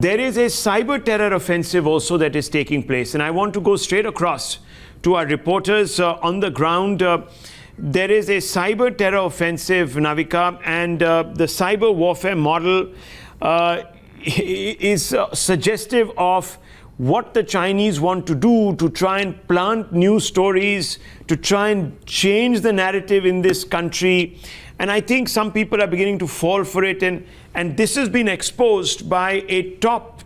There is a cyber terror offensive also that is taking place, and I want to go straight across to our reporters on the ground. There is a cyber terror offensive, Navika, and the cyber warfare model is suggestive of what the Chinese want to do to try and plant news stories, to try and change the narrative in this country. And I think some people are beginning to fall for it. And this has been exposed by a top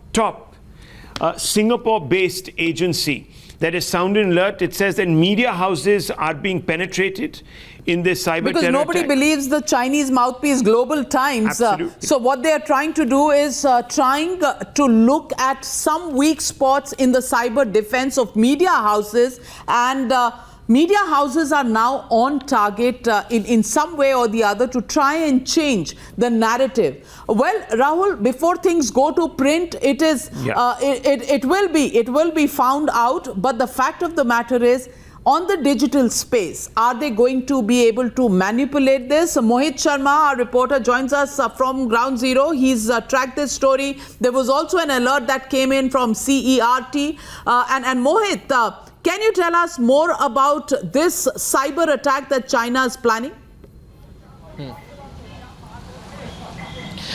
Singapore-based agency that has sounded an alert. It says that media houses are being penetrated in this cyber terror because nobody attack. believes the Chinese mouthpiece Global Times. So what they are trying to do is trying to look at some weak spots in the cyber defense of media houses, and media houses are now on target in some way or the other to try and change the narrative. Well, Rahul, before things go to print, it will be found out. But the fact of the matter is, on the digital space, are they going to be able to manipulate this? Mohit Sharma, our reporter, joins us from Ground Zero. He's tracked this story. There was also an alert that came in from CERT. And Mohit, can you tell us more about this cyber attack that China is planning?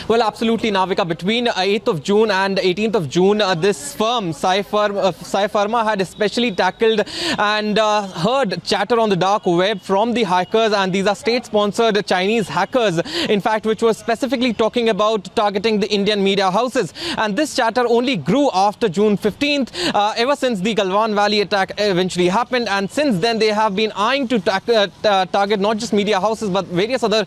Well, absolutely, Navika. Between 8th of June and 18th of June, this firm, Cypherma, had especially tackled and heard chatter on the dark web from the hackers, and these are state-sponsored Chinese hackers, in fact, which was specifically talking about targeting the Indian media houses. And this chatter only grew after June 15th, ever since the Galwan Valley attack eventually happened. And since then, they have been eyeing to target not just media houses, but various other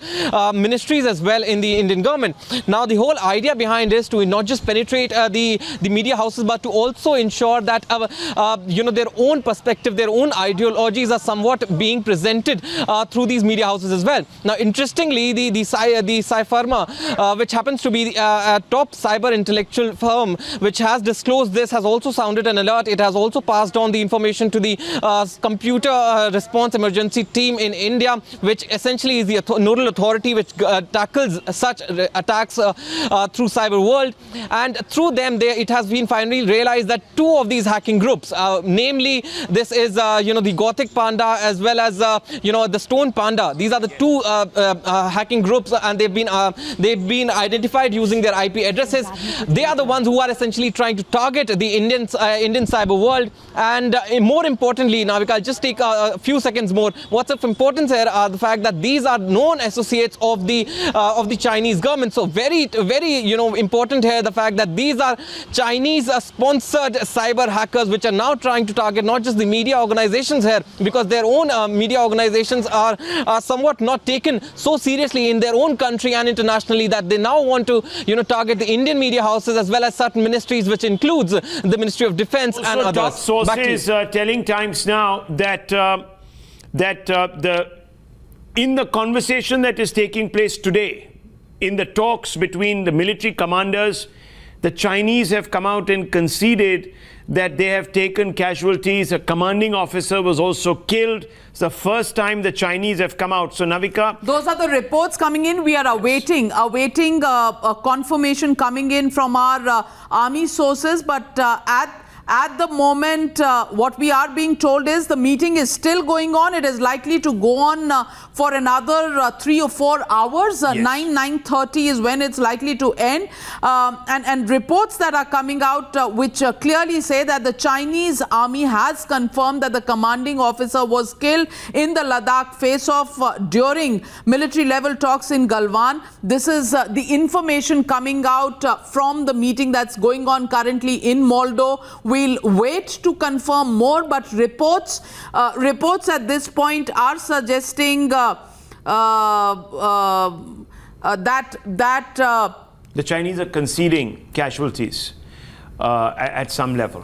ministries as well in the Indian government. Now, the whole idea behind is to not just penetrate the media houses, but to also ensure that their own perspective, their own ideologies are somewhat being presented through these media houses as well. Now, interestingly, the Cypherma, which happens to be a top cyber intellectual firm, which has disclosed this, has also sounded an alert. It has also passed on the information to the computer response emergency team in India, which essentially is the nodal authority which tackles such attacks through cyber world. And through them, it has been finally realized that two of these hacking groups, namely this is the Gothic Panda as well as the Stone Panda. These are the two hacking groups, and they've been identified using their IP addresses. They are the ones who are essentially trying to target the Indian cyber world. And more importantly, Navika, I'll just take a few seconds more. What's of importance here are the fact that these are known associates of the Chinese government. So very important here, the fact that these are Chinese sponsored cyber hackers, which are now trying to target not just the media organizations here, because their own media organizations are somewhat not taken so seriously in their own country and internationally, that they now want to target the Indian media houses as well as certain ministries, which includes the Ministry of Defense also and others. Sources telling Times Now that in the conversation that is taking place today, in the talks between the military commanders, the Chinese have come out and conceded that they have taken casualties. A commanding officer was also killed. It's the first time the Chinese have come out. So, Navika, those are the reports coming in. We are awaiting a confirmation coming in from our army sources. But at the moment, what we are being told is the meeting is still going on. It is likely to go on for another 3 or 4 hours. 9:30 is when it's likely to end. And reports that are coming out which clearly say that the Chinese army has confirmed that the commanding officer was killed in the Ladakh face-off during military level talks in Galwan. This is the information coming out from the meeting that's going on currently in Moldo. We'll wait to confirm more, but reports at this point are suggesting that the Chinese are conceding casualties at some level.